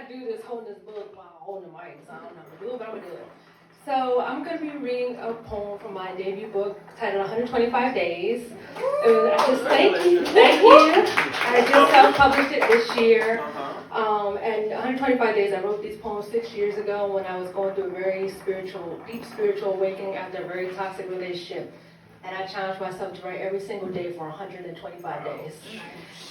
to do this holding this book while holding the mic, so I don't know how to do it, but I'm going to do it. So I'm going to be reading a poem from my debut book titled 125 Days. Thank you. I just self-published it this year. And 125 Days, I wrote these poems 6 years ago when I was going through a very deep spiritual awakening after a very toxic relationship. And I challenged myself to write every single day for 125 days.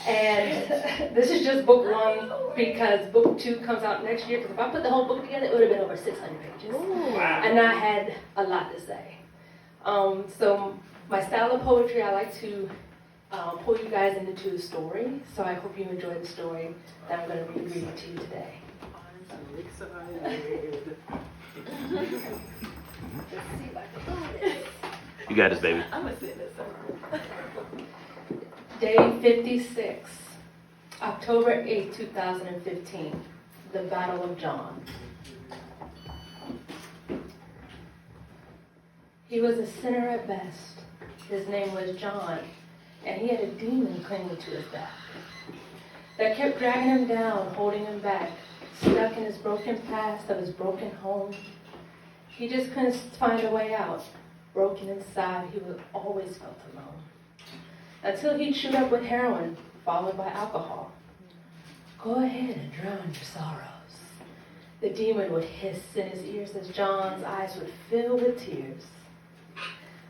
And this is just book one because book two comes out next year. Because if I put the whole book together, it would have been over 600 pages. And I had a lot to say. So my style of poetry, I like to pull you guys into a story. So I hope you enjoy the story that I'm going to be reading to you today. I'm excited. Let's see if I can do this. You got this, baby. I'm going to sit this around. Day 56, October 8, 2015, the Battle of John. He was a sinner at best. His name was John, and he had a demon clinging to his back that kept dragging him down, holding him back, stuck in his broken past of his broken home. He just couldn't find a way out. Broken inside, he would always felt alone. Until he chewed up with heroin, followed by alcohol. Go ahead and drown your sorrows. The demon would hiss in his ears as John's eyes would fill with tears.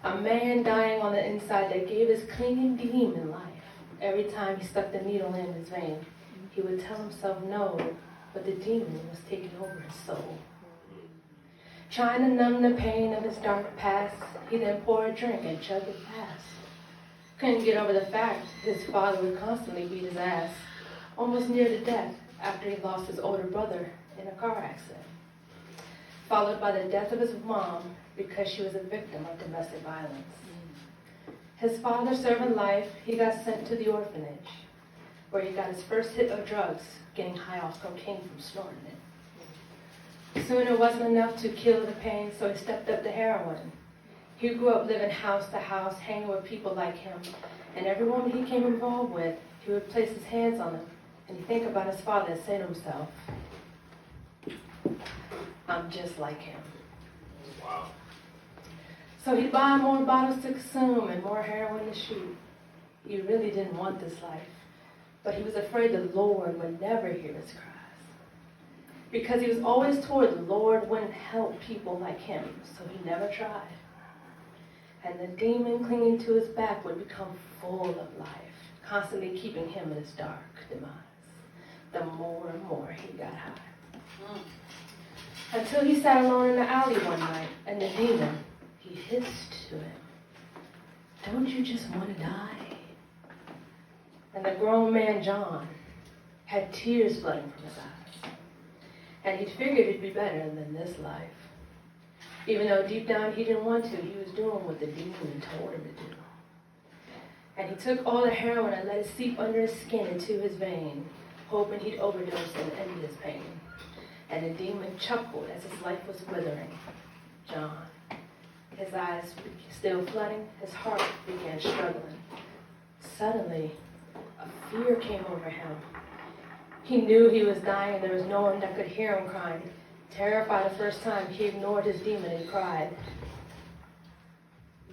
A man dying on the inside that gave his clinging demon life. Every time he stuck the needle in his vein, he would tell himself no, but the demon was taking over his soul. Trying to numb the pain of his dark past, he then poured a drink and chugged it fast. Couldn't get over the fact his father would constantly beat his ass, almost near to death after he lost his older brother in a car accident, followed by the death of his mom because she was a victim of domestic violence. His father serving life, he got sent to the orphanage, where he got his first hit of drugs, getting high off cocaine from snorting it. Soon it wasn't enough to kill the pain, so he stepped up to heroin. He grew up living house to house, hanging with people like him, and every woman he came involved with, he would place his hands on them, and he'd think about his father and say to himself, I'm just like him. Wow. So he'd buy more bottles to consume and more heroin to shoot. He really didn't want this life, but he was afraid the Lord would never hear his cries. Because he was always told the Lord wouldn't help people like him, so he never tried. And the demon clinging to his back would become full of life, constantly keeping him in his dark demise. The more and more he got high. Until he sat alone in the alley one night, and the demon, he hissed to him, don't you just want to die? And the grown man, John, had tears flooding from his eyes. And he figured it'd be better than this life. Even though deep down he didn't want to, he was doing what the demon told him to do. And he took all the heroin and let it seep under his skin into his vein, hoping he'd overdose and end his pain. And the demon chuckled as his life was withering. John, his eyes still flooding, his heart began struggling. Suddenly, a fear came over him. He knew he was dying. There was no one that could hear him crying. Terrified the first time, he ignored his demon and cried,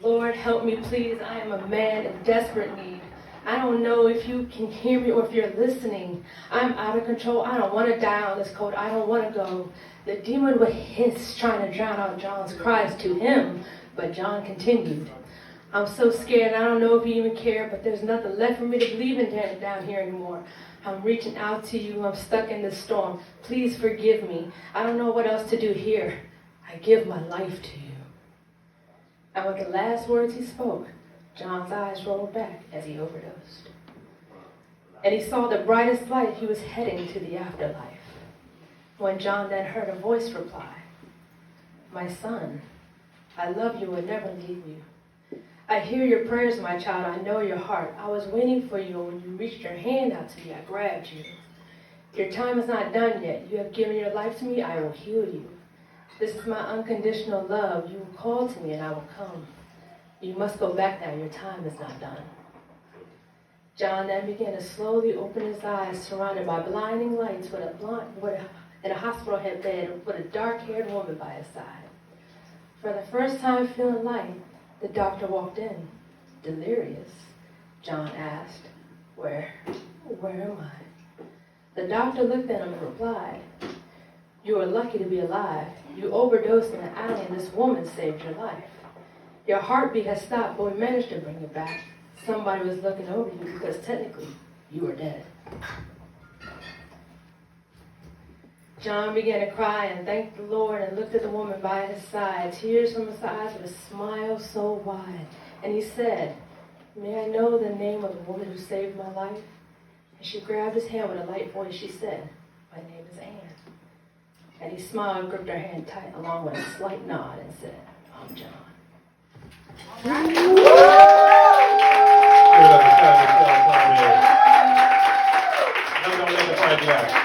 Lord, help me, please. I am a man in desperate need. I don't know if you can hear me or if you're listening. I'm out of control. I don't want to die on this cold. I don't want to go. The demon would hiss, trying to drown out John's cries to him, but John continued. I'm so scared. I don't know if you even care, but there's nothing left for me to believe in down here anymore. I'm reaching out to you. I'm stuck in this storm. Please forgive me. I don't know what else to do here. I give my life to you. And with the last words he spoke, John's eyes rolled back as he overdosed. And he saw the brightest light. He was heading to the afterlife. When John then heard a voice reply, my son, I love you and never leave you. I hear your prayers, my child. I know your heart. I was waiting for you. When you reached your hand out to me, I grabbed you. Your time is not done yet. You have given your life to me. I will heal you. This is my unconditional love. You will call to me and I will come. You must go back now. Your time is not done. John then began to slowly open his eyes, surrounded by blinding lights with a in a hospital bed with a dark-haired woman by his side. For the first time feeling light, the doctor walked in. Delirious, John asked, Where am I? The doctor looked at him and replied, You are lucky to be alive. You overdosed in an alley and this woman saved your life. Your heartbeat has stopped, but we managed to bring you back. Somebody was looking over you because technically you were dead. John began to cry and thanked the Lord and looked at the woman by his side, tears from his eyes with a smile so wide. And he said, May I know the name of the woman who saved my life? And she grabbed his hand with a light voice. She said, My name is Anne. And he smiled and gripped her hand tight along with a slight nod and said, I'm John. We're going to let the fight left.